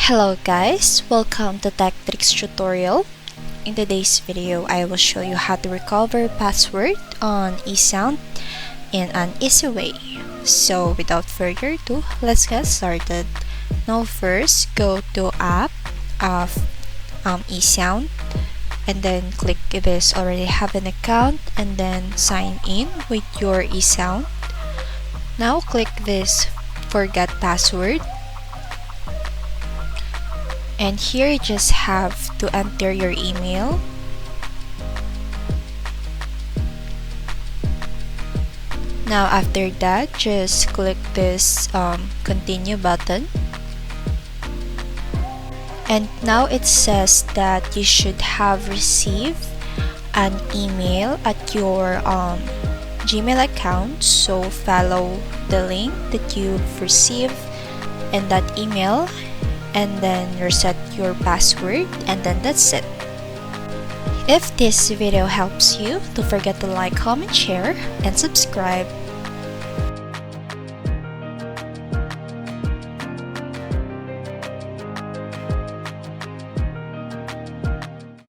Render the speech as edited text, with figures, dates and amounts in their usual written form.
Hello guys, welcome to Tech Tricks tutorial. In today's video, I will show you how to recover password on Esound in an easy way. So without further ado, let's get started. Now first, go to app of Esound and then click this already have an account and then sign in with your Esound. Now click this forget password. And here you just have to enter your email. Now after that, just click this continue button. And now it says that you should have received an email at your Gmail account. So follow the link that you've received in that email and then reset your password, and then that's it. If this video helps you, don't forget to like, comment, share, and subscribe.